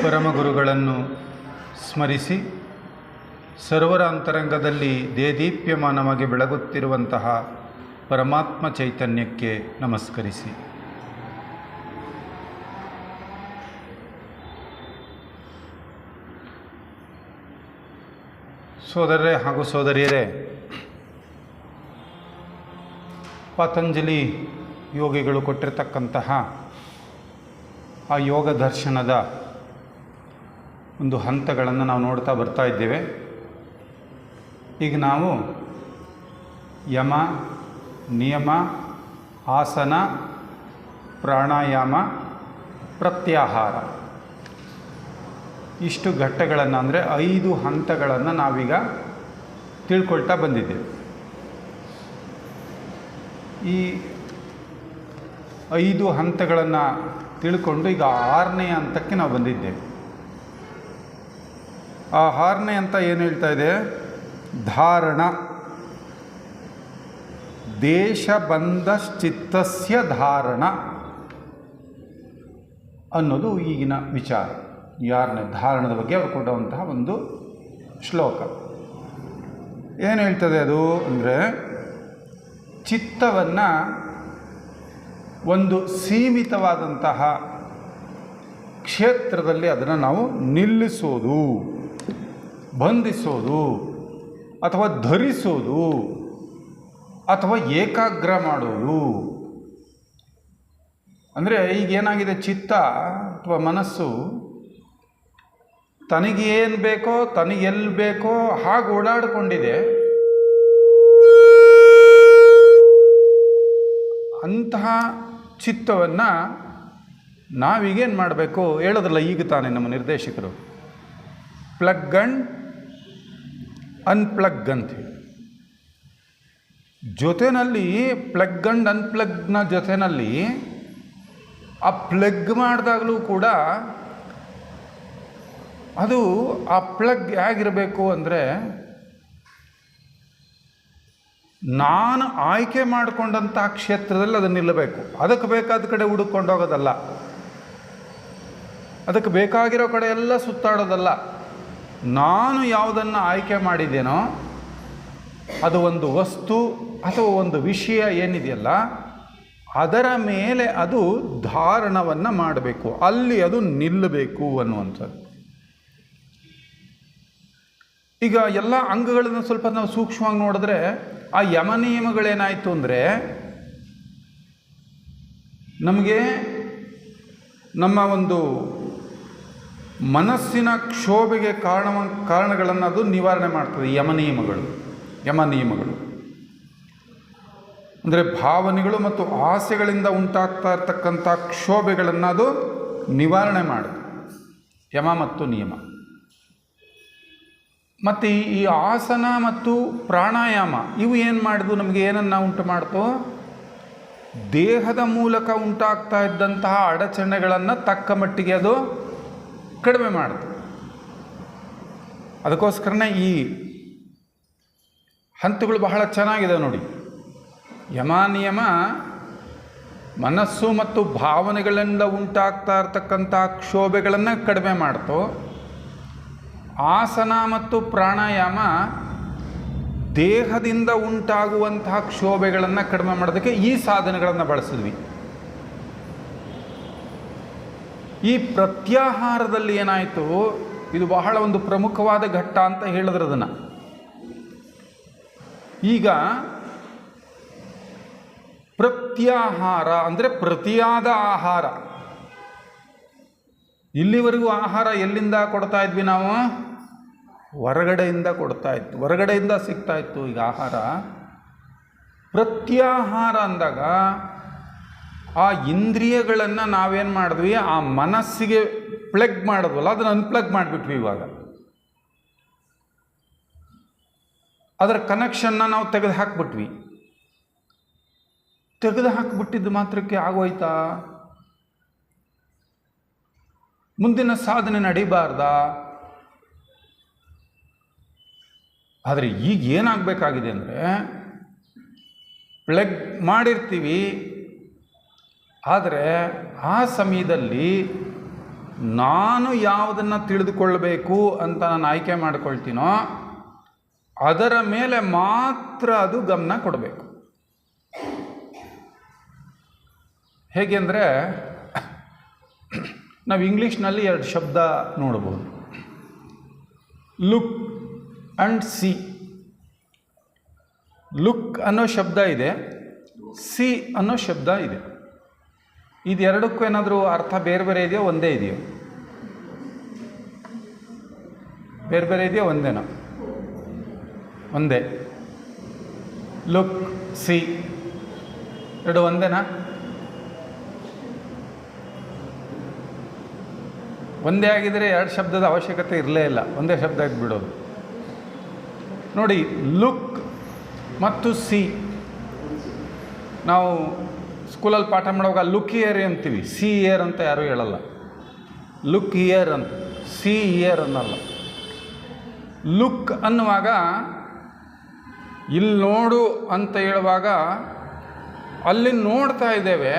ಪರಮಗುರುಗಳನ್ನು ಸ್ಮರಿಸಿ ಸರ್ವರ ಅಂತರಂಗದಲ್ಲಿ ದೇದೀಪ್ಯಮಾನವಾಗಿ ಬೆಳಗುತ್ತಿರುವಂತಹ ಪರಮಾತ್ಮ ಚೈತನ್ಯಕ್ಕೆ ನಮಸ್ಕರಿಸಿ. ಸೋದರರೇ ಹಾಗೂ ಸೋದರಿಯರೇ, ಪತಂಜಲಿ ಯೋಗಿಗಳು ಕೊಟ್ಟಿರ್ತಕ್ಕಂತಹ ಆ ಯೋಗ ದರ್ಶನದ ಒಂದು ಹಂತಗಳನ್ನು ನಾವು ನೋಡ್ತಾ ಬರ್ತಾ ಇದ್ದೇವೆ. ಈಗ ನಾವು ಯಮ, ನಿಯಮ, ಆಸನ, ಪ್ರಾಣಾಯಾಮ, ಪ್ರತ್ಯಾಹಾರ ಇಷ್ಟು ಘಟ್ಟಗಳನ್ನು ಅಂದರೆ 5 ಹಂತಗಳನ್ನು ನಾವೀಗ ತಿಳ್ಕೊಳ್ತಾ ಬಂದಿದ್ದೇವೆ. ಈ 5 ಹಂತಗಳನ್ನು ತಿಳ್ಕೊಂಡು ಈಗ 6ನೇ ಹಂತಕ್ಕೆ ನಾವು ಬಂದಿದ್ದೇವೆ. ಆ 6ನೇ ಹಂತ ಏನು ಹೇಳ್ತಾ ಇದೆ? ಧಾರಣ. ದೇಶಬಂಧಶ್ಚಿತ್ತಸ್ಯ ಧಾರಣ ಅನ್ನೋದು ಈಗಿನ ವಿಚಾರ. 6ನೇ ಧಾರಣದ ಬಗ್ಗೆ ಅವರು ಕೊಡುವಂತಹ ಒಂದು ಶ್ಲೋಕ. ಏನು ಹೇಳ್ತದೆ ಅದು ಅಂದರೆ, ಚಿತ್ತವನ್ನು ಒಂದು ಸೀಮಿತವಾದಂತಹ ಕ್ಷೇತ್ರದಲ್ಲಿ ಅದನ್ನು ನಾವು ನಿಲ್ಲಿಸೋದು, ಬಂಧಿಸೋದು, ಅಥವಾ ಧರಿಸೋದು, ಅಥವಾ ಏಕಾಗ್ರ ಮಾಡೋದು. ಅಂದರೆ ಈಗೇನಾಗಿದೆ, ಚಿತ್ತ ಅಥವಾ ಮನಸ್ಸು ತನಗೇನು ಬೇಕೋ, ತನಗೆಲ್ಲಿ ಬೇಕೋ ಹಾಗೆ ಓಡಾಡಿಕೊಂಡಿದೆ. ಅಂತಹ ಚಿತ್ತವನ್ನು ನಾವೀಗೇನು ಮಾಡಬೇಕು ಹೇಳೋದ್ರಲ್ಲ, ಈಗ ತಾನೇ ನಮ್ಮ ನಿರ್ದೇಶಕರು ಪ್ಲಗ್ ಆ್ಯಂಡ್ ಅನ್ಪ್ಲಗ್ ಅಂತೀವಿ. ಜೊತೆಯಲ್ಲಿ ಪ್ಲಗ್ ಆ್ಯಂಡ್ ಅನ್ಪ್ಲಗ್ನ ಜೊತೆಯಲ್ಲಿ ಆ ಪ್ಲಗ್ ಮಾಡಿದಾಗಲೂ ಕೂಡ ಅದು ಆ ಪ್ಲಗ್ ಹೇಗಿರಬೇಕು ಅಂದರೆ, ನಾನು ಆಯ್ಕೆ ಮಾಡಿಕೊಂಡಂಥ ಕ್ಷೇತ್ರದಲ್ಲಿ ಅದು ನಿಲ್ಲಬೇಕು. ಅದಕ್ಕೆ ಬೇಕಾದ ಕಡೆ ಹುಡುಕೊಂಡೋಗೋದಲ್ಲ, ಅದಕ್ಕೆ ಬೇಕಾಗಿರೋ ಕಡೆ ಎಲ್ಲ ಸುತ್ತಾಡೋದಲ್ಲ. ನಾನು ಯಾವುದನ್ನು ಆಯ್ಕೆ ಮಾಡಿದ್ದೇನೋ ಅದು ಒಂದು ವಸ್ತು ಅಥವಾ ಒಂದು ವಿಷಯ ಏನಿದೆಯಲ್ಲ, ಅದರ ಮೇಲೆ ಅದು ಧಾರಣವನ್ನು ಮಾಡಬೇಕು, ಅಲ್ಲಿ ಅದು ನಿಲ್ಲಬೇಕು ಅನ್ನುವಂಥದ್ದು. ಈಗ ಎಲ್ಲ ಅಂಗಗಳನ್ನು ಸ್ವಲ್ಪ ನಾವು ಸೂಕ್ಷ್ಮವಾಗಿ ನೋಡಿದ್ರೆ, ಆ ಯಮ ನಿಯಮಗಳೇನಾಯಿತು ಅಂದರೆ, ನಮಗೆ ನಮ್ಮ ಒಂದು ಮನಸ್ಸಿನ ಕ್ಷೋಭೆಗೆ ಕಾರಣಗಳನ್ನು ಅದು ನಿವಾರಣೆ ಮಾಡ್ತದೆ. ಯಮ ನಿಯಮಗಳು ಅಂದರೆ ಭಾವನೆಗಳು ಮತ್ತು ಆಸೆಗಳಿಂದ ಉಂಟಾಗ್ತಾ ಇರ್ತಕ್ಕಂಥ ಕ್ಷೋಭೆಗಳನ್ನು ಅದು ನಿವಾರಣೆ ಮಾಡುತ್ತೆ, ಯಮ ಮತ್ತು ನಿಯಮ. ಮತ್ತು ಈ ಆಸನ ಮತ್ತು ಪ್ರಾಣಾಯಾಮ ಇವು ಏನು ಮಾಡಿದ್ವು, ನಮಗೆ ಏನನ್ನು ಉಂಟು ಮಾಡ್ತು? ದೇಹದ ಮೂಲಕ ಉಂಟಾಗ್ತಾ ಇದ್ದಂತಹ ಅಡಚಣೆಗಳನ್ನು ತಕ್ಕ ಮಟ್ಟಿಗೆ ಅದು ಕಡಿಮೆ ಮಾಡ್ತು. ಅದಕ್ಕೋಸ್ಕರನೇ ಈ ಹಂತಗಳು ಬಹಳ ಚೆನ್ನಾಗಿದೆ ನೋಡಿ. ಯಮ ನಿಯಮ ಮನಸ್ಸು ಮತ್ತು ಭಾವನೆಗಳಿಂದ ಉಂಟಾಗ್ತಾ ಇರ್ತಕ್ಕಂಥ ಕ್ಷೋಭೆಗಳನ್ನು ಕಡಿಮೆ ಮಾಡ್ತು. ಆಸನ ಮತ್ತು ಪ್ರಾಣಾಯಾಮ ದೇಹದಿಂದ ಉಂಟಾಗುವಂತಹ ಕ್ಷೋಭೆಗಳನ್ನು ಕಡಿಮೆ ಮಾಡೋದಕ್ಕೆ ಈ ಸಾಧನೆಗಳನ್ನು ಬಳಸಿದ್ವಿ. ಈ ಪ್ರತ್ಯಾಹಾರದಲ್ಲಿ ಏನಾಯಿತು, ಇದು ಬಹಳ ಒಂದು ಪ್ರಮುಖವಾದ ಘಟ್ಟ ಅಂತ ಹೇಳಿದ್ರು ಅದನ್ನು. ಈಗ ಪ್ರತ್ಯಾಹಾರ ಅಂದರೆ ಪ್ರತಿಯಾದ ಆಹಾರ. ಇಲ್ಲಿವರೆಗೂ ಆಹಾರ ಎಲ್ಲಿಂದ ಕೊಡ್ತಾ ಇದ್ವಿ ನಾವು? ಹೊರಗಡೆಯಿಂದ ಕೊಡ್ತಾ ಇತ್ತು, ಹೊರಗಡೆಯಿಂದ ಸಿಗ್ತಾ ಇತ್ತು. ಈಗ ಆಹಾರ ಪ್ರತ್ಯಾಹಾರ ಅಂದಾಗ ಆ ಇಂದ್ರಿಯಗಳನ್ನು ನಾವೇನು ಮಾಡಿದ್ವಿ, ಆ ಮನಸ್ಸಿಗೆ ಪ್ಲಗ್ ಮಾಡಿದ್ವಲ್ಲ, ಅದನ್ನು ಅನ್ಪ್ಲಗ್ ಮಾಡಿಬಿಟ್ವಿ. ಇವಾಗ ಅದರ ಕನೆಕ್ಷನ್ನ ನಾವು ತೆಗೆದು ಹಾಕ್ಬಿಟ್ವಿ. ತೆಗೆದು ಹಾಕಿಬಿಟ್ಟಿದ್ದು ಮಾತ್ರಕ್ಕೆ ಆಗೋಯ್ತಾ? ಮುಂದಿನ ಸಾಧನೆ ನಡೀಬಾರ್ದಾ? ಆದರೆ ಈಗ ಏನಾಗಬೇಕಾಗಿದೆ ಅಂದರೆ, ಪ್ಲಗ್ ಮಾಡಿರ್ತೀವಿ, ಆದರೆ ಆ ಸಮಯದಲ್ಲಿ ನಾನು ಯಾವುದನ್ನು ತಿಳಿದುಕೊಳ್ಳಬೇಕು ಅಂತ ನಾನು ಆಯ್ಕೆ ಮಾಡಿಕೊಳ್ತೀನೋ ಅದರ ಮೇಲೆ ಮಾತ್ರ ಅದು ಗಮನ ಕೊಡಬೇಕು. ಹೇಗೆ ಅಂದರೆ, ನಾವು ಇಂಗ್ಲೀಷ್ನಲ್ಲಿ 2 ಶಬ್ದ ನೋಡ್ಬೋದು, ಲುಕ್ ಆ್ಯಂಡ್ ಸಿ. ಲುಕ್ ಅನ್ನೋ ಶಬ್ದ ಇದೆ, ಸಿ ಅನ್ನೋ ಶಬ್ದ ಇದೆ. ಇದೆರಡಕ್ಕೂ ಏನಾದರೂ ಅರ್ಥ ಬೇರೆ ಬೇರೆ ಇದೆಯೋ ಒಂದೇ ಇದೆಯೋ? ಬೇರೆ ಬೇರೆ ಇದೆಯೋ ಒಂದೇನೋ? ಒಂದೇ. ಲುಕ್, ಸಿ ಎರಡು ಒಂದೇನಾ? ಒಂದೇ ಆಗಿದರೆ 2 ಶಬ್ದದ ಅವಶ್ಯಕತೆ ಇರಲೇ ಇಲ್ಲ, ಒಂದೇ ಶಬ್ದ ಇದ್ಬಿಡೋದು. ನೋಡಿ, ಲುಕ್ ಮತ್ತು ಸಿ, ನಾವು ಸ್ಕೂಲಲ್ಲಿ ಪಾಠ ಮಾಡುವಾಗ ಲುಕ್ ಇಯರ್ ಅಂತೀವಿ, ಸಿ ಇಯರ್ ಅಂತ ಯಾರೂ ಹೇಳಲ್ಲ. ಲುಕ್ ಇಯರ್ ಅಂತ, ಸಿ ಇಯರ್ ಅನ್ನಲ್ಲ. ಲುಕ್ ಅನ್ನುವಾಗ ಇಲ್ಲಿ ನೋಡು ಅಂತ ಹೇಳುವಾಗ ಅಲ್ಲಿ ನೋಡ್ತಾ ಇದ್ದೇವೆ,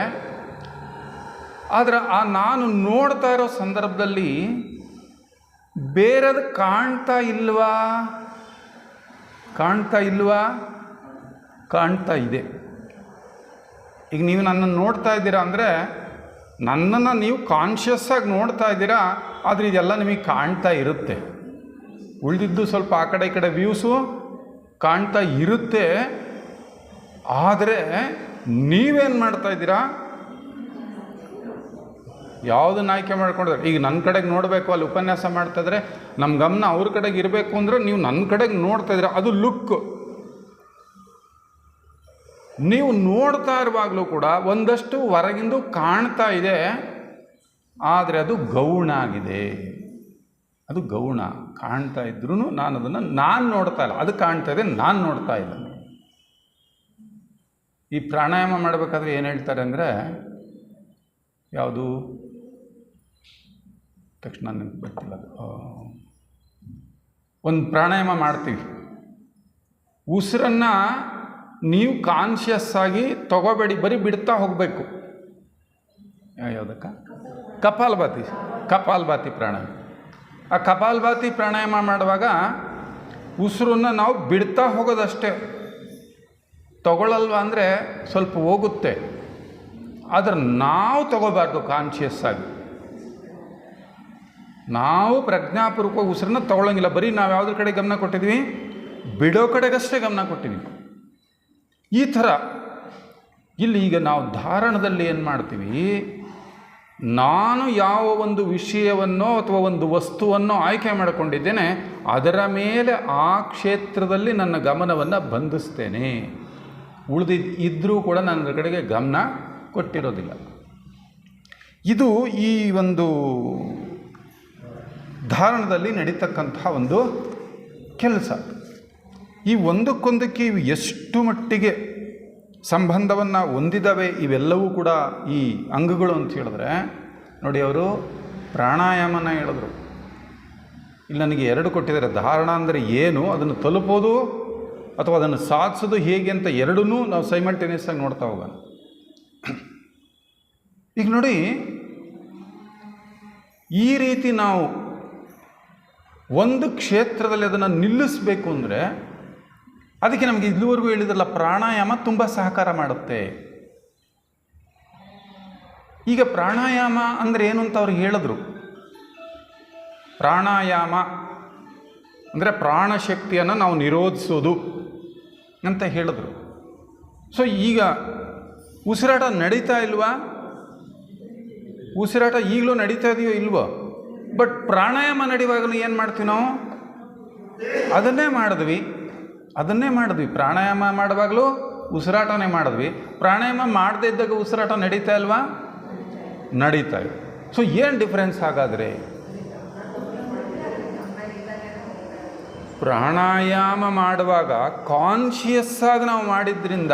ಆದರೆ ಆ ನಾನು ನೋಡ್ತಾ ಇರೋ ಸಂದರ್ಭದಲ್ಲಿ ಬೇರೆದು ಕಾಣ್ತಾ ಇಲ್ವಾ? ಕಾಣ್ತಾ ಇಲ್ವಾ? ಕಾಣ್ತಾ ಇದೆ. ಈಗ ನೀವು ನನ್ನನ್ನು ನೋಡ್ತಾ ಇದ್ದೀರಾ ಅಂದರೆ ನನ್ನನ್ನು ನೀವು ಕಾನ್ಷಿಯಸ್ಸಾಗಿ ನೋಡ್ತಾ ಇದ್ದೀರಾ, ಆದರೆ ಇದೆಲ್ಲ ನಿಮಗೆ ಕಾಣ್ತಾ ಇರುತ್ತೆ. ಉಳಿದಿದ್ದು ಸ್ವಲ್ಪ ಆ ಕಡೆ ಈ ಕಡೆ ವ್ಯೂಸು ಕಾಣ್ತಾ ಇರುತ್ತೆ. ಆದರೆ ನೀವೇನು ಮಾಡ್ತಾ ಇದ್ದೀರಾ? ಯಾವುದನ್ನು ಆಯ್ಕೆ ಮಾಡ್ಕೊಂಡ್ರೆ, ಈಗ ನನ್ನ ಕಡೆಗೆ ನೋಡಬೇಕು, ಅಲ್ಲಿ ಉಪನ್ಯಾಸ ಮಾಡ್ತಾಯಿದ್ರೆ ನಮ್ಮ ಗಮನ ಅವ್ರ ಕಡೆಗೆ ಇರಬೇಕು ಅಂದರೆ ನೀವು ನನ್ನ ಕಡೆಗೆ ನೋಡ್ತಾ ಇದ್ದೀರಾ, ಅದು ಲುಕ್. ನೀವು ನೋಡ್ತಾ ಇರುವಾಗಲೂ ಕೂಡ ಒಂದಷ್ಟು ಹೊರಗಿಂದು ಕಾಣ್ತಾ ಇದೆ, ಆದರೆ ಅದು ಗೌಣ ಆಗಿದೆ. ಅದು ಗೌಣ. ಕಾಣ್ತಾ ಇದ್ರೂ ನಾನು ಅದನ್ನು ನೋಡ್ತಾ ಇಲ್ಲ, ಅದು ಕಾಣ್ತಾ ಇದೆ, ನಾನು ನೋಡ್ತಾ ಇಲ್ಲ. ಈ ಪ್ರಾಣಾಯಾಮ ಮಾಡಬೇಕಾದ್ರೆ ಏನು ಹೇಳ್ತಾರೆ ಅಂದರೆ, ಯಾವುದು ತಕ್ಷಣ ನೆನಪು ಬರ್ತಿಲ್ಲ, ಒಂದು ಪ್ರಾಣಾಯಾಮ ಮಾಡ್ತೀವಿ, ಉಸಿರನ್ನು ನೀವು ಕಾನ್ಷಿಯಸ್ ಆಗಿ ತಗೋಬೇಡಿ, ಬರೀ ಬಿಡ್ತಾ ಹೋಗಬೇಕು. ಯಾವುದಕ್ಕ? ಕಪಾಲಭಾತಿ ಪ್ರಾಣಾಯಾಮ. ಆ ಕಪಾಲಭಾತಿ ಪ್ರಾಣಾಯಾಮ ಮಾಡುವಾಗ ಉಸಿರನ್ನು ನಾವು ಬಿಡ್ತಾ ಹೋಗೋದಷ್ಟೇ, ತಗೊಳ್ಳಲ್ವ ಅಂದರೆ ಸ್ವಲ್ಪ ಹೋಗುತ್ತೆ, ಆದರೆ ನಾವು ತಗೋಬಾರ್ದು. ಕಾನ್ಷಿಯಸ್ ಆಗಿ ನಾವು ಪ್ರಜ್ಞಾಪೂರ್ವಕ ಉಸಿರನ್ನ ತಗೊಳ್ಳೋಂಗಿಲ್ಲ. ಬರೀ ನಾವು ಯಾವುದ್ರ ಕಡೆ ಗಮನ ಕೊಟ್ಟಿದ್ವಿ? ಬಿಡೋ ಕಡೆಗಷ್ಟೇ ಗಮನ ಕೊಟ್ಟಿದ್ವಿ. ಈ ಥರ ಇಲ್ಲಿ ಈಗ ನಾವು ಧಾರಣದಲ್ಲಿ ಏನು ಮಾಡ್ತೀವಿ, ನಾನು ಯಾವ ಒಂದು ವಿಷಯವನ್ನೋ ಅಥವಾ ಒಂದು ವಸ್ತುವನ್ನೋ ಆಯ್ಕೆ ಮಾಡಿಕೊಂಡಿದ್ದೇನೆ, ಅದರ ಮೇಲೆ ಆ ಕ್ಷೇತ್ರದಲ್ಲಿ ನನ್ನ ಗಮನವನ್ನು ಬಂಧಿಸ್ತೇನೆ. ಇದ್ದರೂ ಕೂಡ ನನ್ನ ಕಡೆಗೆ ಗಮನ ಕೊಟ್ಟಿರೋದಿಲ್ಲ. ಇದು ಈ ಒಂದು ಧಾರಣದಲ್ಲಿ ನಡೀತಕ್ಕಂತಹ ಒಂದು ಕೆಲಸ. ಈ ಒಂದಕ್ಕೊಂದಕ್ಕೆ ಇವು ಎಷ್ಟು ಮಟ್ಟಿಗೆ ಸಂಬಂಧವನ್ನು ಹೊಂದಿದ್ದಾವೆ ಇವೆಲ್ಲವೂ ಕೂಡ ಈ ಅಂಗಗಳು ಅಂತ ಹೇಳಿದ್ರೆ, ನೋಡಿ, ಅವರು ಪ್ರಾಣಾಯಾಮನ ಹೇಳಿದ್ರು. ಇಲ್ಲಿ ನನಗೆ 2 ಕೊಟ್ಟಿದ್ದಾರೆ. ಧಾರಣ ಅಂದರೆ ಏನು, ಅದನ್ನು ತಲುಪೋದು ಅಥವಾ ಅದನ್ನು ಸಾಧಿಸೋದು ಹೇಗೆ ಅಂತ ಎರಡನ್ನೂ ನಾವು ಸೈಮಲ್ಟೇನಿಯಸ್ ಆಗಿ ನೋಡ್ತಾ ಹೋಗೋಣ. ಈಗ ನೋಡಿ, ಈ ರೀತಿ ನಾವು ಒಂದು ಕ್ಷೇತ್ರದಲ್ಲಿ ಅದನ್ನು ನಿಲ್ಲಿಸಬೇಕು ಅಂದರೆ ಅದಕ್ಕೆ ನಮಗೆ ಇಲ್ಲಿವರೆಗೂ ಹೇಳಿದ್ರಲ್ಲ, ಪ್ರಾಣಾಯಾಮ ತುಂಬ ಸಹಕಾರ ಮಾಡುತ್ತೆ. ಈಗ ಪ್ರಾಣಾಯಾಮ ಅಂದರೆ ಏನು ಅಂತ ಅವ್ರು ಹೇಳಿದ್ರು. ಪ್ರಾಣಾಯಾಮ ಅಂದರೆ ಪ್ರಾಣಶಕ್ತಿಯನ್ನು ನಾವು ನಿರೋಧಿಸೋದು ಅಂತ ಹೇಳಿದ್ರು. ಸೊ ಈಗ ಉಸಿರಾಟ ನಡೀತಾ ಇಲ್ವಾ? ಉಸಿರಾಟ ಈಗಲೂ ನಡೀತಾ ಇದೆಯೋ ಇಲ್ವೋ? ಬಟ್ ಪ್ರಾಣಾಯಾಮ ನಡೆಯುವಾಗಲೂ ಏನು ಮಾಡ್ತೀವಿ ನಾವು? ಅದನ್ನೇ ಮಾಡಿದ್ವಿ. ಪ್ರಾಣಾಯಾಮ ಮಾಡುವಾಗಲೂ ಉಸಿರಾಟನೇ ಮಾಡಿದ್ವಿ. ಪ್ರಾಣಾಯಾಮ ಮಾಡದೇ ಇದ್ದಾಗ ಉಸಿರಾಟ ನಡೀತಾ ಇಲ್ವಾ? ನಡೀತಾ ಇದೆ. ಸೊ ಏನು ಡಿಫ್ರೆನ್ಸ್ ಹಾಗಾದರೆ? ಪ್ರಾಣಾಯಾಮ ಮಾಡುವಾಗ ಕಾನ್ಷಿಯಸ್ ಆಗಿ ನಾವು ಮಾಡಿದ್ರಿಂದ,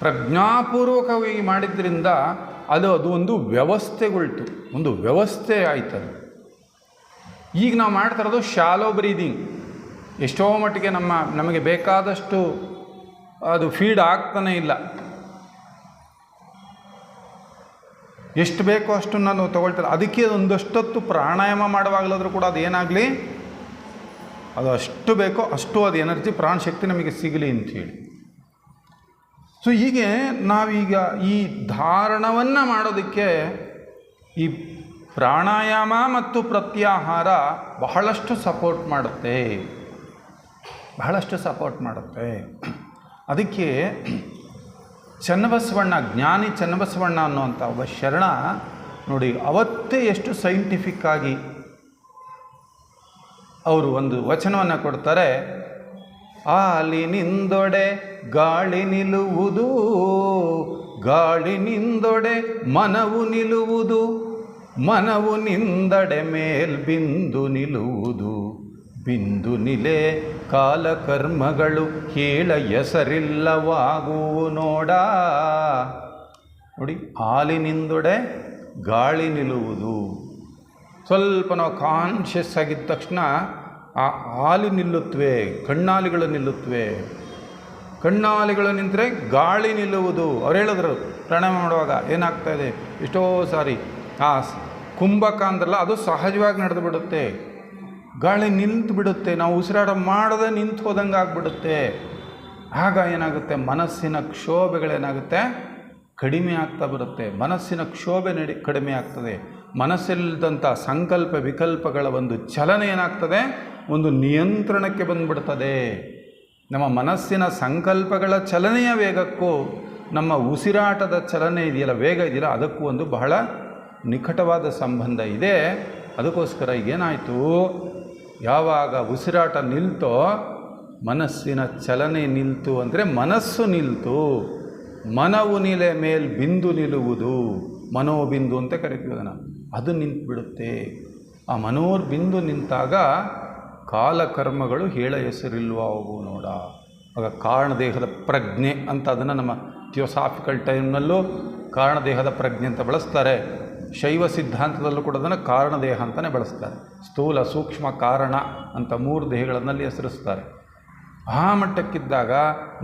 ಪ್ರಜ್ಞಾಪೂರ್ವಕವಾಗಿ ಮಾಡಿದ್ರಿಂದ ಅದು ಒಂದು ವ್ಯವಸ್ಥೆಗೊಳ್ತು, ಒಂದು ವ್ಯವಸ್ಥೆ ಆಯ್ತದೆ. ಈಗ ನಾವು ಮಾಡ್ತಾ ಇರೋದು ಶಾಲೋ ಬ್ರೀದಿಂಗ್. ಎಷ್ಟೋ ಮಟ್ಟಿಗೆ ನಮಗೆ ಬೇಕಾದಷ್ಟು ಅದು ಫೀಡ್ ಆಗ್ತಾನೇ ಇಲ್ಲ. ಎಷ್ಟು ಬೇಕೋ ಅಷ್ಟು ನಾನು ತೊಗೊಳ್ತಾರೆ. ಅದಕ್ಕೆ ಒಂದಷ್ಟೊತ್ತು ಪ್ರಾಣಾಯಾಮ ಮಾಡುವಾಗಲಾದರೂ ಕೂಡ ಅದು ಏನಾಗಲಿ, ಅದು ಅಷ್ಟು ಬೇಕೋ ಅಷ್ಟು ಅದು ಎನರ್ಜಿ ಪ್ರಾಣಶಕ್ತಿ ನಮಗೆ ಸಿಗಲಿ ಅಂಥೇಳಿ. ಸೊ ಹೀಗೆ ನಾವೀಗ ಈ ಧಾರಣವನ್ನು ಮಾಡೋದಕ್ಕೆ ಈ ಪ್ರಾಣಾಯಾಮ ಮತ್ತು ಪ್ರತ್ಯಾಹಾರ ಬಹಳಷ್ಟು ಸಪೋರ್ಟ್ ಮಾಡುತ್ತೆ, ಬಹಳಷ್ಟು ಸಪೋರ್ಟ್ ಮಾಡುತ್ತೆ. ಅದಕ್ಕೆ ಚನ್ನಬಸವಣ್ಣ, ಜ್ಞಾನಿ ಚನ್ನಬಸವಣ್ಣ ಅನ್ನುವಂಥ ಒಬ್ಬ ಶರಣ ನೋಡಿ, ಅವತ್ತೇ ಎಷ್ಟು ಸೈಂಟಿಫಿಕ್ಕಾಗಿ ಅವರು ಒಂದು ವಚನವನ್ನು ಕೊಡ್ತಾರೆ. ಆಲಿನಿಂದೊಡೆ ಗಾಳಿ ನಿಲ್ಲುವುದು, ಗಾಳಿನಿಂದೊಡೆ ಮನವು ನಿಲ್ಲುವುದು, ಮನವು ನಿಂದಡೆ ಮೇಲ್ಬಿಂದು ನಿಲ್ಲುವುದು, ಬಿಂದು ನಿಲೆ ಕಾಲಕರ್ಮಗಳು ಹೇಳ ಹೆಸರಿಲ್ಲವಾಗುವು ನೋಡ. ನೋಡಿ, ಹಾಲಿನಿಂದೊಡೆ ಗಾಳಿ ನಿಲ್ಲುವುದು. ಸ್ವಲ್ಪ ನಾವು ಕಾನ್ಷಿಯಸ್ ಆಗಿದ್ದ ತಕ್ಷಣ ಆ ಹಾಲು ನಿಲ್ಲುತ್ತವೆ, ಕಣ್ಣಾಲಿಗಳು ನಿಲ್ಲುತ್ತವೆ. ಕಣ್ಣಾಲಿಗಳು ನಿಂತರೆ ಗಾಳಿ ನಿಲ್ಲುವುದು. ಅವ್ರು ಹೇಳಿದ್ರು ಪ್ರಾಣಾಯಾಮ ಮಾಡುವಾಗ ಏನಾಗ್ತಾಯಿದೆ, ಎಷ್ಟೋ ಸಾರಿ ಆ ಕುಂಭಕ ಅಂದ್ರಲ್ಲ, ಅದು ಸಹಜವಾಗಿ ನಡೆದು ಬಿಡುತ್ತೆ, ಗಾಳಿ ನಿಂತು ಬಿಡುತ್ತೆ, ನಾವು ಉಸಿರಾಟ ಮಾಡದೆ ನಿಂತು ಹೋದಂಗೆ ಆಗಿಬಿಡುತ್ತೆ. ಆಗ ಏನಾಗುತ್ತೆ, ಮನಸ್ಸಿನ ಕ್ಷೋಭೆಗಳೇನಾಗುತ್ತೆ, ಕಡಿಮೆ ಆಗ್ತಾ ಬರುತ್ತೆ. ಮನಸ್ಸಿನ ಕ್ಷೋಭೆ ಕಡಿಮೆ ಆಗ್ತದೆ. ಮನಸ್ಸಲ್ಲಿದ್ದಂಥ ಸಂಕಲ್ಪ ವಿಕಲ್ಪಗಳ ಒಂದು ಚಲನೆ ಏನಾಗ್ತದೆ, ಒಂದು ನಿಯಂತ್ರಣಕ್ಕೆ ಬಂದುಬಿಡ್ತದೆ. ನಮ್ಮ ಮನಸ್ಸಿನ ಸಂಕಲ್ಪಗಳ ಚಲನೆಯ ವೇಗಕ್ಕೂ ನಮ್ಮ ಉಸಿರಾಟದ ಚಲನೆ ಇದೆಯಲ್ಲ, ವೇಗ ಇದೆಯಲ್ಲ, ಅದಕ್ಕೂ ಒಂದು ಬಹಳ ನಿಕಟವಾದ ಸಂಬಂಧ ಇದೆ. ಅದಕ್ಕೋಸ್ಕರ ಏನಾಯಿತು, ಯಾವಾಗ ಉಸಿರಾಟ ನಿಲ್ತೋ ಮನಸ್ಸಿನ ಚಲನೆ ನಿಲ್ತು, ಅಂದರೆ ಮನಸ್ಸು ನಿಲ್ತು. ಮನವು ನಿಲೆ ಮೇಲ್ ಬಿಂದು ನಿಲ್ಲುವುದು, ಮನೋಬಿಂದು ಅಂತ ಕರಿತೀವಿ ಅದನ್ನು, ಅದು ನಿಂತುಬಿಡುತ್ತೆ. ಆ ಮನೋರ್ಬಿಂದು ನಿಂತಾಗ ಕಾಲಕರ್ಮಗಳು ಹೇಳ ಹೆಸರಿಲ್ವಾವು ನೋಡ. ಆಗ ಕಾರಣದೇಹದ ಪ್ರಜ್ಞೆ ಅಂತ ಅದನ್ನು ನಮ್ಮ ಥಿಯೋಸಾಫಿಕಲ್ ಟೈಮ್ನಲ್ಲೂ ಕಾರಣದೇಹದ ಪ್ರಜ್ಞೆ ಅಂತ ಬಳಸ್ತಾರೆ. ಶೈವ ಸಿದ್ಧಾಂತದಲ್ಲೂ ಕೂಡ ಅದನ್ನು ಕಾರಣದೇಹ ಅಂತಲೇ ಬಳಸ್ತಾರೆ. ಸ್ಥೂಲ ಸೂಕ್ಷ್ಮ ಕಾರಣ ಅಂತ 3 ದೇಹಗಳಲ್ಲಿ ಹೆಸರಿಸ್ತಾರೆ. ಆ ಮಟ್ಟಕ್ಕಿದ್ದಾಗ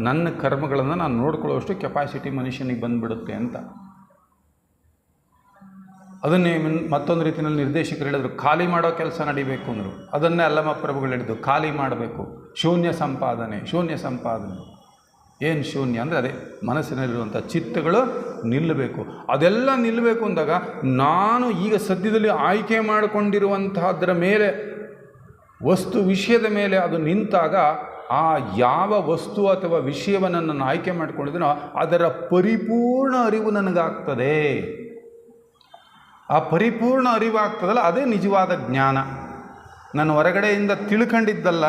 ನನ್ನ ಕರ್ಮಗಳನ್ನು ನಾನು ನೋಡ್ಕೊಳ್ಳೋಷ್ಟು ಕೆಪಾಸಿಟಿ ಮನುಷ್ಯನಿಗೆ ಬಂದುಬಿಡುತ್ತೆ ಅಂತ. ಅದನ್ನೇ ಮತ್ತೊಂದು ರೀತಿಯಲ್ಲಿ ನಿರ್ದೇಶಕರು ಹೇಳಿದ್ರು, ಖಾಲಿ ಮಾಡೋ ಕೆಲಸ ನಡಿಬೇಕು ಅಂದರು. ಅದನ್ನೇ ಅಲ್ಲಮ ಪ್ರಭುಗಳು ಹೇಳಿದ್ದು, ಖಾಲಿ ಮಾಡಬೇಕು, ಶೂನ್ಯ ಸಂಪಾದನೆ. ಶೂನ್ಯ ಸಂಪಾದನೆ ಏನು ಶೂನ್ಯ ಅಂದರೆ ಅದೇ ಮನಸ್ಸಿನಲ್ಲಿರುವಂಥ ಚಿತ್ತಗಳು ನಿಲ್ಲಬೇಕು. ಅದೆಲ್ಲ ನಿಲ್ಲಬೇಕು ಅಂದಾಗ ನಾನು ಈಗ ಸದ್ಯದಲ್ಲಿ ಆಯ್ಕೆ ಮಾಡಿಕೊಂಡಿರುವಂತಹದ್ರ ಮೇಲೆ, ವಸ್ತು ವಿಷಯದ ಮೇಲೆ ಅದು ನಿಂತಾಗ ಆ ಯಾವ ವಸ್ತು ಅಥವಾ ವಿಷಯವನ್ನು ನಾನು ಆಯ್ಕೆ ಮಾಡಿಕೊಂಡಿದ್ದೀನೋ ಅದರ ಪರಿಪೂರ್ಣ ಅರಿವು ನನಗಾಗ್ತದೆ. ಆ ಪರಿಪೂರ್ಣ ಅರಿವಾಗ್ತದಲ್ಲ, ಅದೇ ನಿಜವಾದ ಜ್ಞಾನ. ನಾನು ಹೊರಗಡೆಯಿಂದ ತಿಳ್ಕೊಂಡಿದ್ದಲ್ಲ,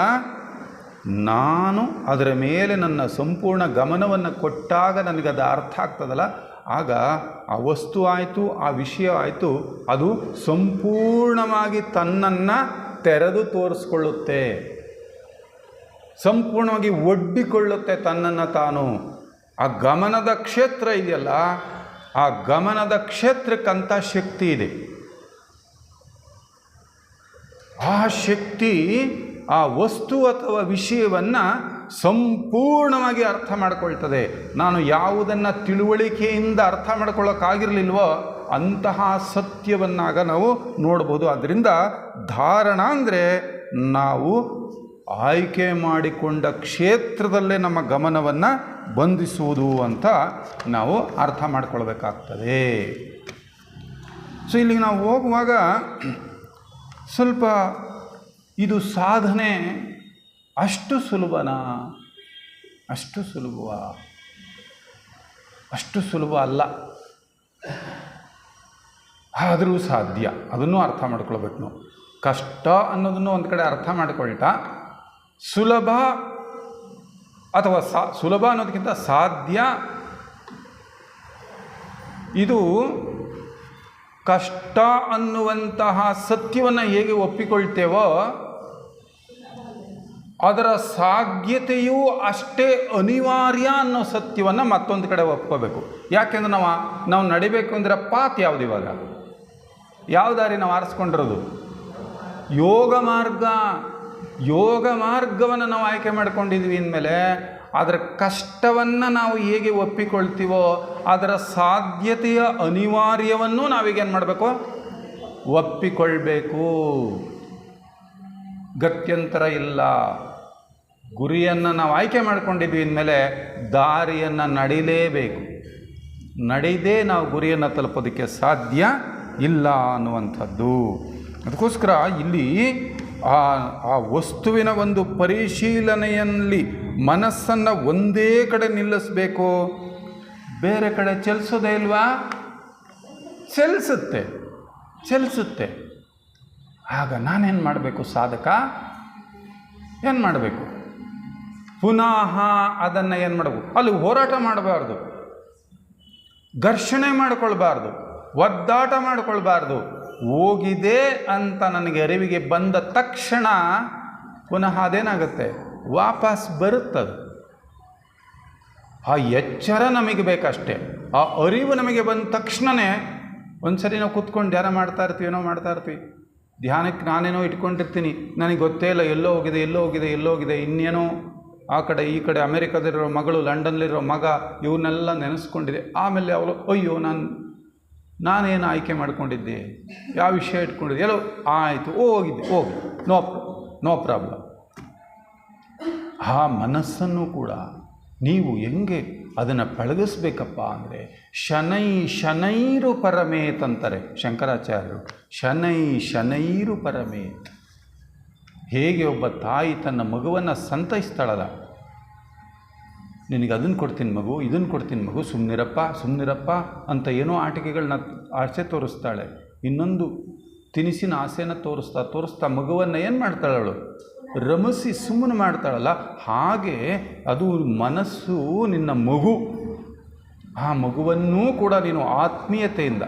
ನಾನು ಅದರ ಮೇಲೆ ನನ್ನ ಸಂಪೂರ್ಣ ಗಮನವನ್ನು ಕೊಟ್ಟಾಗ ನನಗದು ಅರ್ಥ ಆಗ್ತದಲ್ಲ, ಆಗ ಆ ವಸ್ತು ಆಯಿತು, ಆ ವಿಷಯ ಆಯಿತು, ಅದು ಸಂಪೂರ್ಣವಾಗಿ ತನ್ನನ್ನು ತೆರೆದು ತೋರಿಸ್ಕೊಳ್ಳುತ್ತೆ, ಸಂಪೂರ್ಣವಾಗಿ ಒಡ್ಡಿಕೊಳ್ಳುತ್ತೆ ತನ್ನನ್ನು ತಾನು. ಆ ಗಮನದ ಕ್ಷೇತ್ರ ಇದೆಯಲ್ಲ, ಆ ಗಮನದ ಕ್ಷೇತ್ರಕ್ಕಂಥ ಶಕ್ತಿ ಇದೆ. ಆ ಶಕ್ತಿ ಆ ವಸ್ತು ಅಥವಾ ವಿಷಯವನ್ನು ಸಂಪೂರ್ಣವಾಗಿ ಅರ್ಥ ಮಾಡಿಕೊಳ್ತದೆ. ನಾನು ಯಾವುದನ್ನು ತಿಳುವಳಿಕೆಯಿಂದ ಅರ್ಥ ಮಾಡ್ಕೊಳ್ಳೋಕ್ಕಾಗಿರಲಿಲ್ವೋ ಅಂತಹ ಸತ್ಯವನ್ನಾಗ ನಾವು ನೋಡ್ಬೋದು. ಆದ್ದರಿಂದ ಧಾರಣ ಅಂದರೆ ನಾವು ಆಯ್ಕೆ ಮಾಡಿಕೊಂಡ ಕ್ಷೇತ್ರದಲ್ಲೇ ನಮ್ಮ ಗಮನವನ್ನು ಬಂಧಿಸುವುದು ಅಂತ ನಾವು ಅರ್ಥ ಮಾಡ್ಕೊಳ್ಬೇಕಾಗ್ತದೆ. ಸೊ ಇಲ್ಲಿಗೆ ನಾವು ಹೋಗುವಾಗ ಸ್ವಲ್ಪ ಇದು ಸಾಧನೆ ಅಷ್ಟು ಸುಲಭನಾ? ಅಷ್ಟು ಸುಲಭ ಅಲ್ಲ. ಆದರೂ ಸಾಧ್ಯ, ಅದನ್ನು ಅರ್ಥ ಮಾಡ್ಕೊಳ್ಬೇಕು ನಾವು. ಕಷ್ಟ ಅನ್ನೋದನ್ನು ಒಂದು ಕಡೆ ಅರ್ಥ ಮಾಡಿಕೊಳ್ತಾ, ಸುಲಭ ಅಥವಾ ಸುಲಭ ಅನ್ನೋದಕ್ಕಿಂತ ಸಾಧ್ಯ, ಇದು ಕಷ್ಟ ಅನ್ನುವಂತಹ ಸತ್ಯವನ್ನು ಹೇಗೆ ಒಪ್ಪಿಕೊಳ್ತೇವೋ ಅದರ ಸಾಧ್ಯತೆಯೂ ಅಷ್ಟೇ ಅನಿವಾರ್ಯ ಅನ್ನೋ ಸತ್ಯವನ್ನು ಮತ್ತೊಂದು ಕಡೆ ಒಪ್ಕೋಬೇಕು. ಯಾಕೆಂದ್ರೆ ನಾವು ನಡಿಬೇಕು ಅಂದರೆ ಪಾತ್ ಯಾವುದು? ಇವಾಗ ಯಾವ ದಾರಿ ನಾವು ಆರಿಸ್ಕೊಂಡಿರೋದು? ಯೋಗ ಮಾರ್ಗವನ್ನು ನಾವು ಆಯ್ಕೆ ಮಾಡ್ಕೊಂಡಿದ್ವಿ ಅಂದಮೇಲೆ ಅದರ ಕಷ್ಟವನ್ನು ನಾವು ಹೇಗೆ ಒಪ್ಪಿಕೊಳ್ತೀವೋ ಅದರ ಸಾಧ್ಯತೆಯ ಅನಿವಾರ್ಯವನ್ನು ನಾವೀಗೇನು ಮಾಡಬೇಕು? ಒಪ್ಪಿಕೊಳ್ಬೇಕು. ಗತ್ಯಂತರ ಇಲ್ಲ. ಗುರಿಯನ್ನು ನಾವು ಆಯ್ಕೆ ಮಾಡ್ಕೊಂಡಿದ್ವಿ ಅಂದಮೇಲೆ ದಾರಿಯನ್ನು ನಡಿಲೇಬೇಕು. ನಡೆಯದೇ ನಾವು ಗುರಿಯನ್ನು ತಲುಪೋದಕ್ಕೆ ಸಾಧ್ಯ ಇಲ್ಲ ಅನ್ನುವಂಥದ್ದು. ಅದಕ್ಕೋಸ್ಕರ ಇಲ್ಲಿ ಆ ವಸ್ತುವಿನ ಒಂದು ಪರಿಶೀಲನೆಯಲ್ಲಿ ಮನಸ್ಸನ್ನು ಒಂದೇ ಕಡೆ ನಿಲ್ಲಿಸಬೇಕು. ಬೇರೆ ಕಡೆ ಚಲಿಸೋದೇ ಇಲ್ವಾ? ಚಲಿಸುತ್ತೆ. ಆಗ ನಾನೇನು ಮಾಡಬೇಕು? ಸಾಧಕ ಏನು ಮಾಡಬೇಕು? ಪುನಃ ಅದನ್ನು ಏನು ಮಾಡಬೇಕು? ಅಲ್ಲಿ ಹೋರಾಟ ಮಾಡಬಾರ್ದು, ಘರ್ಷಣೆ ಮಾಡಿಕೊಳ್ಬಾರ್ದು, ಒದ್ದಾಟ ಮಾಡಿಕೊಳ್ಬಾರ್ದು. ಹೋಗಿದೆ ಅಂತ ನನಗೆ ಅರಿವಿಗೆ ಬಂದ ತಕ್ಷಣ ಪುನಃ ಅದೇನಾಗುತ್ತೆ? ವಾಪಸ್ ಬರುತ್ತದು. ಆ ಎಚ್ಚರ ನಮಗೆ ಬೇಕಷ್ಟೇ. ಆ ಅರಿವು ನಮಗೆ ಬಂದ ತಕ್ಷಣವೇ ಒಂದು ಸರಿ ನಾವು ಕೂತ್ಕೊಂಡು ಧ್ಯಾನ ಮಾಡ್ತಾ ಇರ್ತೀವಿ. ಧ್ಯಾನಕ್ಕೆ ನಾನೇನೋ ಇಟ್ಕೊಂಡಿರ್ತೀನಿ, ನನಗೆ ಗೊತ್ತೇ ಇಲ್ಲ ಎಲ್ಲೋ ಹೋಗಿದೆ, ಇನ್ನೇನೋ ಆ ಕಡೆ ಈ ಕಡೆ ಅಮೇರಿಕಾದಲ್ಲಿರೋ ಮಗಳು, ಲಂಡನ್ಲಿರೋ ಮಗ, ಇವನ್ನೆಲ್ಲ ನೆನೆಸ್ಕೊಂಡಿದೆ. ಆಮೇಲೆ ಅವಳು ಅಯ್ಯೋ ನಾನೇನು ಆಯ್ಕೆ ಮಾಡ್ಕೊಂಡಿದ್ದೆ, ಯಾವ ವಿಷಯ ಇಟ್ಕೊಂಡಿದ್ದೆ, ಎಲ್ಲೋ ಆಯಿತು ಹೋಗಿ ನೋ ಪ್ರಾಬ್ಲಮ್. ಆ ಮನಸ್ಸನ್ನು ಕೂಡ ನೀವು ಹೆಂಗೆ ಅದನ್ನು ಪಳಗಿಸ್ಬೇಕಪ್ಪ ಅಂದರೆ ಶನೈರು ಪರಮೇತ್ ಅಂತಾರೆ ಶಂಕರಾಚಾರ್ಯರು. ಶನೈರು ಪರಮೇತ್. ಹೇಗೆ ಒಬ್ಬ ತಾಯಿ ತನ್ನ ಮಗುವನ್ನು ಸಂತೈಸ್ತಾಳಲ್ಲ, ನಿನಗೆ ಅದನ್ನು ಕೊಡ್ತೀನಿ ಮಗು, ಇದನ್ನು ಕೊಡ್ತೀನಿ ಮಗು, ಸುಮ್ಮನಿರಪ್ಪ ಅಂತ ಏನೋ ಆಟಿಕೆಗಳನ್ನ ಆಸೆ ತೋರಿಸ್ತಾಳೆ, ಇನ್ನೊಂದು ತಿನಿಸಿನ ಆಸೆನ ತೋರಿಸ್ತಾ ಮಗುವನ್ನು ಏನು ಮಾಡ್ತಾಳವಳು? ರಮಿಸಿ ಸುಮ್ಮನೆ ಮಾಡ್ತಾಳಲ್ಲ. ಹಾಗೆ ಅದು ಮನಸ್ಸು ನಿನ್ನ ಮಗು. ಆ ಮಗುವನ್ನೂ ಕೂಡ ನೀನು ಆತ್ಮೀಯತೆಯಿಂದ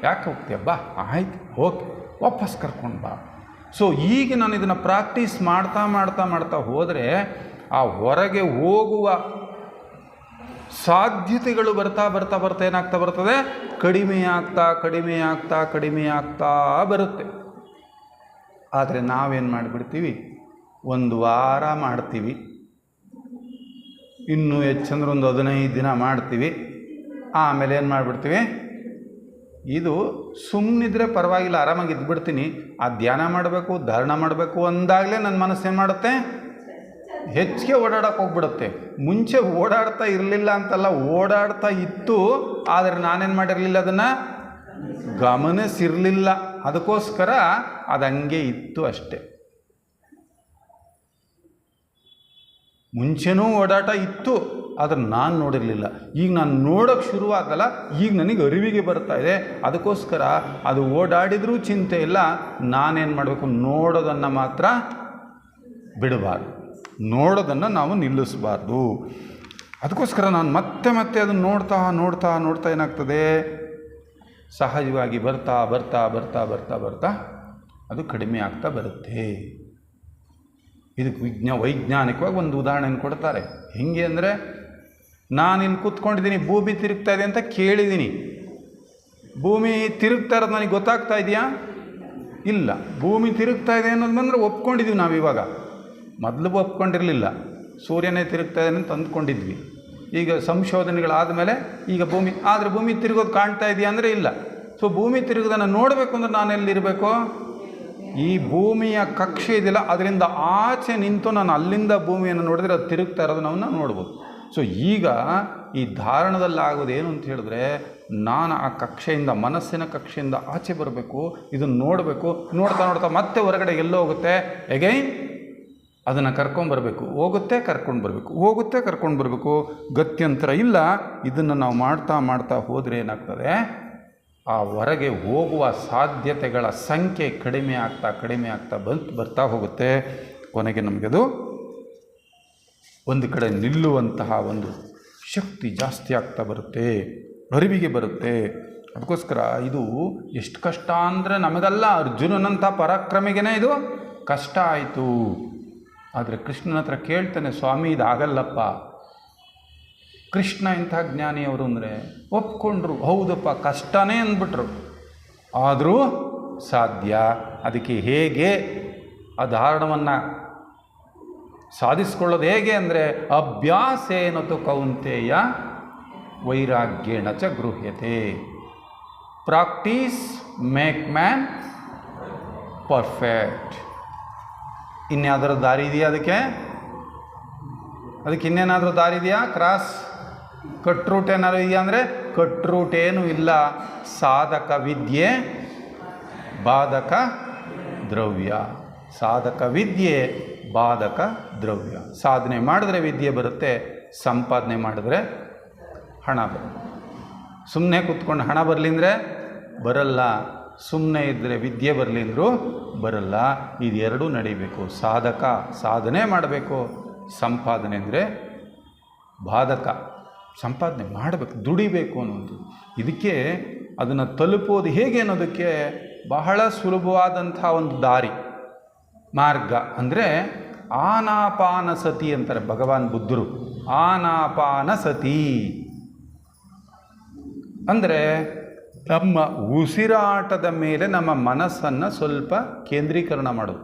ಯಾಕೆ ಹೋಗ್ತೀಯ? ಬಾ ಆಯ್ತು ಓಕೆ, ವಾಪಸ್ ಕರ್ಕೊಂಡು ಬಾ. ಸೊ ಈಗ ನಾನು ಇದನ್ನು ಪ್ರಾಕ್ಟೀಸ್ ಮಾಡ್ತಾ ಹೋದರೆ ಆ ಹೊರಗೆ ಹೋಗುವ ಸಾಧ್ಯತೆಗಳು ಬರ್ತಾ ಏನಾಗ್ತಾ ಬರ್ತದೆ? ಕಡಿಮೆ ಆಗ್ತಾ ಬರುತ್ತೆ. ಆದರೆ ನಾವೇನು ಮಾಡಿಬಿಡ್ತೀವಿ? ಒಂದು ವಾರ ಮಾಡ್ತೀವಿ, ಇನ್ನೂ ಹೆಚ್ಚಂದ್ರೆ ಒಂದು 15 ದಿನ ಮಾಡ್ತೀವಿ, ಆಮೇಲೆ ಏನು ಮಾಡಿಬಿಡ್ತೀವಿ? ಇದು ಸುಮ್ಮನಿದ್ರೆ ಪರವಾಗಿಲ್ಲ, ಆರಾಮಾಗಿ ಇದ್ಬಿಡ್ತೀನಿ. ಆ ಧ್ಯಾನ ಮಾಡಬೇಕು, ಧಾರಣ ಮಾಡಬೇಕು ಅಂದಾಗಲೇ ನನ್ನ ಮನಸ್ಸು ಏನು ಮಾಡುತ್ತೆ? ಹೆಚ್ಚಿಗೆ ಓಡಾಡೋಕೆ ಹೋಗ್ಬಿಡುತ್ತೆ. ಮುಂಚೆ ಓಡಾಡ್ತಾ ಇರಲಿಲ್ಲ ಅಂತಲ್ಲ, ಓಡಾಡ್ತಾ ಇತ್ತು, ಆದರೆ ನಾನೇನು ಮಾಡಿರಲಿಲ್ಲ, ಅದನ್ನು ಗಮನಿಸಿರಲಿಲ್ಲ. ಅದಕ್ಕೋಸ್ಕರ ಅದು ಹಂಗೆ ಇತ್ತು ಅಷ್ಟೆ. ಮುಂಚೆನೂ ಓಡಾಟ ಇತ್ತು, ಆದರೆ ನಾನು ನೋಡಿರಲಿಲ್ಲ. ಈಗ ನಾನು ನೋಡೋಕ್ಕೆ ಶುರುವಾದಲ್ಲ, ಈಗ ನನಗೆ ಅರಿವಿಗೆ ಬರ್ತಾ ಇದೆ. ಅದಕ್ಕೋಸ್ಕರ ಅದು ಓಡಾಡಿದರೂ ಚಿಂತೆ ಇಲ್ಲ. ನಾನೇನು ಮಾಡಬೇಕು? ನೋಡೋದನ್ನು ಮಾತ್ರ ಬಿಡಬಾರ್ದು, ನೋಡೋದನ್ನು ನಾವು ನಿಲ್ಲಿಸಬಾರ್ದು. ಅದಕ್ಕೋಸ್ಕರ ನಾನು ಮತ್ತೆ ಅದನ್ನು ನೋಡ್ತಾ ಏನಾಗ್ತದೆ? ಸಹಜವಾಗಿ ಬರ್ತಾ ಅದು ಕಡಿಮೆ ಆಗ್ತಾ ಬರುತ್ತೆ. ಇದಕ್ಕೆ ವೈಜ್ಞಾನಿಕವಾಗಿ ಒಂದು ಉದಾಹರಣೆಯನ್ನು ಕೊಡ್ತಾರೆ. ಹೆಂಗೆ ಅಂದರೆ, ನಾನಿಲ್ಲಿ ಕೂತ್ಕೊಂಡಿದ್ದೀನಿ, ಭೂಮಿ ತಿರುಗ್ತಾ ಇದೆ ಅಂತ ಕೇಳಿದ್ದೀನಿ. ಭೂಮಿ ತಿರುಗ್ತಾ ಇರೋದು ನನಗೆ ಗೊತ್ತಾಗ್ತಾ ಇದೆಯಾ? ಇಲ್ಲ. ಭೂಮಿ ತಿರುಗ್ತಾ ಇದೆ ಅನ್ನೋದು ಬಂದರೆ ಒಪ್ಕೊಂಡಿದ್ದೀವಿ ನಾವು. ಇವಾಗ ಮೊದಲು ಒಪ್ಕೊಂಡಿರಲಿಲ್ಲ, ಸೂರ್ಯನೇ ತಿರುಗ್ತಾ ಇದೆ ಅಂತ ಅಂದ್ಕೊಂಡಿದ್ವಿ. ಈಗ ಸಂಶೋಧನೆಗಳಾದ ಮೇಲೆ ಈಗ ಭೂಮಿ ತಿರುಗೋದು ಕಾಣ್ತಾ ಇದೆಯಾ ಅಂದರೆ ಇಲ್ಲ. ಸೊ ಭೂಮಿ ತಿರುಗೋದನ್ನು ನೋಡಬೇಕು ಅಂದ್ರೆ ನಾನೆಲ್ಲಿರಬೇಕು? ಈ ಭೂಮಿಯ ಕಕ್ಷೆ ಇದೆಯಲ್ಲ, ಅದರಿಂದ ಆಚೆ ನಿಂತು ನಾನು ಅಲ್ಲಿಂದ ಭೂಮಿಯನ್ನು ನೋಡಿದ್ರೆ ಅದು ತಿರುಗ್ತಾ ಇರೋದು ನಾವು ನೋಡ್ಬೋದು. ಸೊ ಈಗ ಈ ಧಾರಣದಲ್ಲಿ ಆಗೋದೇನು ಅಂತ ಹೇಳಿದ್ರೆ, ನಾನು ಆ ಕಕ್ಷೆಯಿಂದ, ಮನಸ್ಸಿನ ಕಕ್ಷೆಯಿಂದ ಆಚೆ ಬರಬೇಕು, ಇದನ್ನು ನೋಡಬೇಕು. ನೋಡ್ತಾ ಮತ್ತೆ ಹೊರಗಡೆ ಎಲ್ಲೋ ಹೋಗುತ್ತೆ, ಎಗೈನ್ ಅದನ್ನು ಕರ್ಕೊಂಬರಬೇಕು, ಹೋಗುತ್ತೆ ಕರ್ಕೊಂಡು ಬರಬೇಕು. ಗತ್ಯಂತರ ಇಲ್ಲ. ಇದನ್ನು ನಾವು ಮಾಡ್ತಾ ಹೋದರೆ ಏನಾಗ್ತದೆ? ಆ ಹೊರಗೆ ಹೋಗುವ ಸಾಧ್ಯತೆಗಳ ಸಂಖ್ಯೆ ಕಡಿಮೆ ಆಗ್ತಾ ಬರ್ತಾ ಹೋಗುತ್ತೆ. ಕೊನೆಗೆ ನಮಗದು ಒಂದು ಕಡೆ ನಿಲ್ಲುವಂತಹ ಒಂದು ಶಕ್ತಿ ಜಾಸ್ತಿ ಆಗ್ತಾ ಬರುತ್ತೆ, ಅರಿವಿಗೆ ಬರುತ್ತೆ. ಅದಕ್ಕೋಸ್ಕರ ಇದು ಎಷ್ಟು ಕಷ್ಟ ಅಂದರೆ ನಮಗಲ್ಲ, ಅರ್ಜುನನಂಥ ಪರಾಕ್ರಮಿಗೇ ಇದು ಕಷ್ಟ ಆಯಿತು. ಆದರೆ ಕೃಷ್ಣನ ಹತ್ರ ಕೇಳ್ತಾನೆ, ಸ್ವಾಮಿ ಇದಾಗಲ್ಲಪ್ಪ. ಕೃಷ್ಣ ಇಂಥ ಜ್ಞಾನಿಯವರು ಅಂದರೆ ಒಪ್ಕೊಂಡ್ರು, ಹೌದಪ್ಪ ಕಷ್ಟನೇ ಅಂದ್ಬಿಟ್ರು, ಆದರೂ ಸಾಧ್ಯ. ಅದಕ್ಕೆ ಹೇಗೆ ಆ ಧಾರಣವನ್ನು ಸಾಧಿಸ್ಕೊಳ್ಳೋದು ಹೇಗೆ ಅಂದರೆ ಅಭ್ಯಾಸೇನತು ಕೌಂತೆಯ ವೈರಾಗ್ಯೇಣ ಚ ಗೃಹ್ಯತೆ. Practice make man perfect. ಇನ್ಯಾವುದಾದ್ರು ದಾರಿ ಇದೆಯಾ ಅದಕ್ಕೆ ಇನ್ನೇನಾದರೂ ದಾರಿ ಇದೆಯಾ? ಕ್ರಾಸ್ ಕಟ್ ರೂಟ್ ಏನಾದ್ರು ಇದೆಯಾ ಅಂದರೆ ಕಟ್ ರೂಟ್ ಏನೂ ಇಲ್ಲ. ಸಾಧಕ ವಿದ್ಯೆ ಬಾಧಕ ದ್ರವ್ಯ. ಸಾಧಕ ವಿದ್ಯೆ ಬಾಧಕ ದ್ರವ್ಯ. ಸಾಧನೆ ಮಾಡಿದ್ರೆ ವಿದ್ಯೆ ಬರುತ್ತೆ, ಸಂಪಾದನೆ ಮಾಡಿದ್ರೆ ಹಣ ಬರುತ್ತೆ. ಸುಮ್ಮನೆ ಕೂತ್ಕೊಂಡು ಹಣ ಬರಲಿ ಅಂದರೆ ಬರಲ್ಲ, ಸುಮ್ಮನೆ ಇದ್ದರೆ ವಿದ್ಯೆ ಬರಲಿ ಅಂದರೂ ಬರಲ್ಲ. ಇದೆರಡೂ ನಡಿಬೇಕು. ಸಾಧಕ ಸಾಧನೆ ಮಾಡಬೇಕು, ಸಂಪಾದನೆ ಅಂದರೆ ಬಾಧಕ ಸಂಪಾದನೆ ಮಾಡಬೇಕು, ದುಡಿಬೇಕು ಅನ್ನೋದು. ಇದಕ್ಕೆ ಅದನ್ನು ತಲುಪೋದು ಹೇಗೆ ಅನ್ನೋದಕ್ಕೆ ಬಹಳ ಸುಲಭವಾದಂಥ ಒಂದು ದಾರಿ ಮಾರ್ಗ ಅಂದರೆ ಆನಾಪಾನಸತಿ ಅಂತಾರೆ ಭಗವಾನ್ ಬುದ್ಧರು. ಆನಾಪಾನಸತಿ ಅಂದರೆ ನಮ್ಮ ಉಸಿರಾಟದ ಮೇಲೆ ನಮ್ಮ ಮನಸ್ಸನ್ನು ಸ್ವಲ್ಪ ಕೇಂದ್ರೀಕರಣ ಮಾಡೋದು.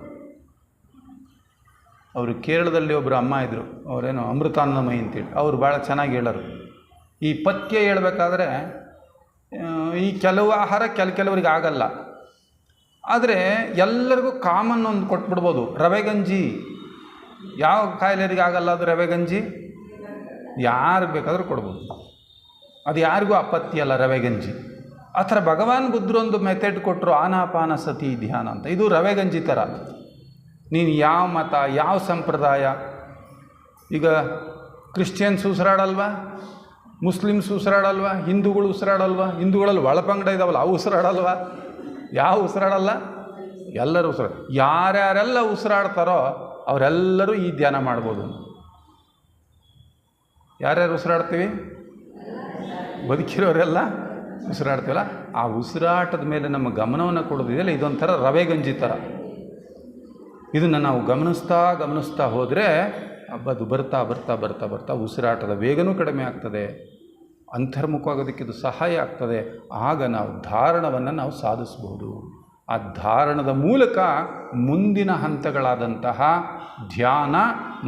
ಅವರು ಕೇರಳದಲ್ಲಿ ಒಬ್ಬರು ಅಮ್ಮ ಇದ್ದರು, ಅವರೇನೋ ಅಮೃತಾನಂದಮಯಿ ಅಂತೇಳಿ, ಅವರು ಭಾಳ ಚೆನ್ನಾಗಿ ಹೇಳೋರು. ಈ ಪಥ್ಯ ಹೇಳ್ಬೇಕಾದ್ರೆ ಈ ಕೆಲವು ಆಹಾರ ಕೆಲವರಿಗೆ ಆಗಲ್ಲ, ಆದರೆ ಎಲ್ಲರಿಗೂ ಕಾಮನ್ ಒಂದು ಕೊಟ್ಬಿಡ್ಬೋದು. ರವೆ ಗಂಜಿ ಯಾವ ಕಾಯಿಲೆರಿಗೆ ಆಗಲ್ಲ, ಅದು ರವೆ ಗಂಜಿ ಯಾರಿಗೆ ಬೇಕಾದರೂ ಕೊಡ್ಬೋದು. ಅದು ಯಾರಿಗೂ ಅಪತ್ಯ ಅಲ್ಲ ರವೆ ಗಂಜಿ. ಆ ಥರ ಭಗವಾನ್ ಬುದ್ಧರೊಂದು ಮೆಥಡ್ ಕೊಟ್ಟರು, ಆನಾಪಾನಸತಿ ಧ್ಯಾನ ಅಂತ. ಇದು ರವೆ ಗಂಜಿ ಥರ. ನೀನು ಯಾವ ಮತ ಯಾವ ಸಂಪ್ರದಾಯ, ಈಗ ಕ್ರಿಶ್ಚಿಯನ್ಸ್ ಉಸಿರಾಡಲ್ವಾ, ಮುಸ್ಲಿಮ್ಸ್ ಉಸಿರಾಡಲ್ವಾ, ಹಿಂದೂಗಳು ಉಸಿರಾಡಲ್ವಾ, ಹಿಂದೂಗಳಲ್ಲಿ ಒಳಪಂಗಡ ಇದಾವಲ್ಲ ಅವು ಉಸಿರಾಡಲ್ವಾ, ಯಾವ ಉಸಿರಾಡಲ್ಲ, ಎಲ್ಲರೂ ಯಾರ್ಯಾರೆಲ್ಲ ಉಸಿರಾಡ್ತಾರೋ ಅವರೆಲ್ಲರೂ ಈ ಧ್ಯಾನ ಮಾಡ್ಬೋದು. ಯಾರ್ಯಾರು ಉಸಿರಾಡ್ತೀವಿ? ಬದುಕಿರೋರೆಲ್ಲ ಉಸಿರಾಡ್ತೀವಲ್ಲ, ಆ ಉಸಿರಾಟದ ಮೇಲೆ ನಮ್ಮ ಗಮನವನ್ನು ಕೊಡೋದಿದೆಯಲ್ಲ, ಇದೊಂಥರ ರವೆ ಗಂಜಿ ಥರ. ಇದನ್ನು ನಾವು ಗಮನಿಸ್ತಾ ಹೋದರೆ ಅದು ಬರ್ತಾ ಉಸಿರಾಟದ ವೇಗನೂ ಕಡಿಮೆ ಆಗ್ತದೆ, ಅಂತರ್ಮುಖವಾಗೋದಕ್ಕೆ ಇದು ಸಹಾಯ ಆಗ್ತದೆ. ಆಗ ನಾವು ಧಾರಣವನ್ನು ನಾವು ಸಾಧಿಸ್ಬೋದು. ಆ ಧಾರಣದ ಮೂಲಕ ಮುಂದಿನ ಹಂತಗಳಾದಂತಹ ಧ್ಯಾನ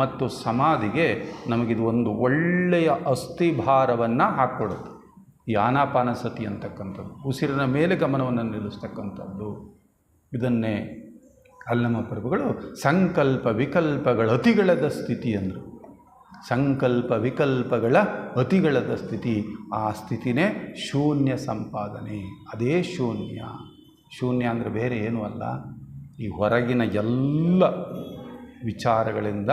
ಮತ್ತು ಸಮಾಧಿಗೆ ನಮಗಿದು ಒಂದು ಒಳ್ಳೆಯ ಅಸ್ಥಿಭಾರವನ್ನು ಹಾಕ್ಕೊಡುತ್ತೆ. ಈ ಆನಾಪಾನಸತಿ ಅಂತಕ್ಕಂಥದ್ದು ಉಸಿರಿನ ಮೇಲೆ ಗಮನವನ್ನು ನಿಲ್ಲಿಸ್ತಕ್ಕಂಥದ್ದು. ಇದನ್ನೇ ಅಲ್ಲಮ ಪ್ರಭುಗಳು ಸಂಕಲ್ಪ ವಿಕಲ್ಪಗಳ ಅತಿಗಳದ ಸ್ಥಿತಿ ಅಂದರು. ಸಂಕಲ್ಪ ವಿಕಲ್ಪಗಳ ಅತಿಗಳದ ಸ್ಥಿತಿ, ಆ ಸ್ಥಿತಿನೇ ಶೂನ್ಯ ಸಂಪಾದನೆ. ಅದೇ ಶೂನ್ಯ ಅಂದರೆ ಬೇರೆ ಏನೂ ಅಲ್ಲ, ಈ ಹೊರಗಿನ ಎಲ್ಲ ವಿಚಾರಗಳಿಂದ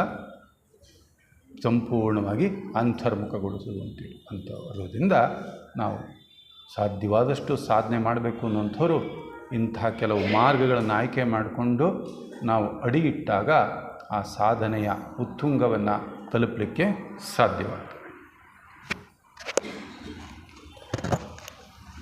ಸಂಪೂರ್ಣವಾಗಿ ಅಂತರ್ಮುಖಗೊಳಿಸೋದು ಅಂತರೋದ್ರಿಂದ ನಾವು ಸಾಧ್ಯವಾದಷ್ಟು ಸಾಧನೆ ಮಾಡಬೇಕು ಅನ್ನೋಂಥವ್ರು ಇಂಥ ಕೆಲವು ಮಾರ್ಗಗಳನ್ನು ಆಯ್ಕೆ ಮಾಡಿಕೊಂಡು ನಾವು ಅಡಿಯಿಟ್ಟಾಗ ಆ ಸಾಧನೆಯ ಉತ್ತುಂಗವನ್ನು ತಲುಪಲಿಕ್ಕೆ ಸಾಧ್ಯವಾಗ್ತದೆ.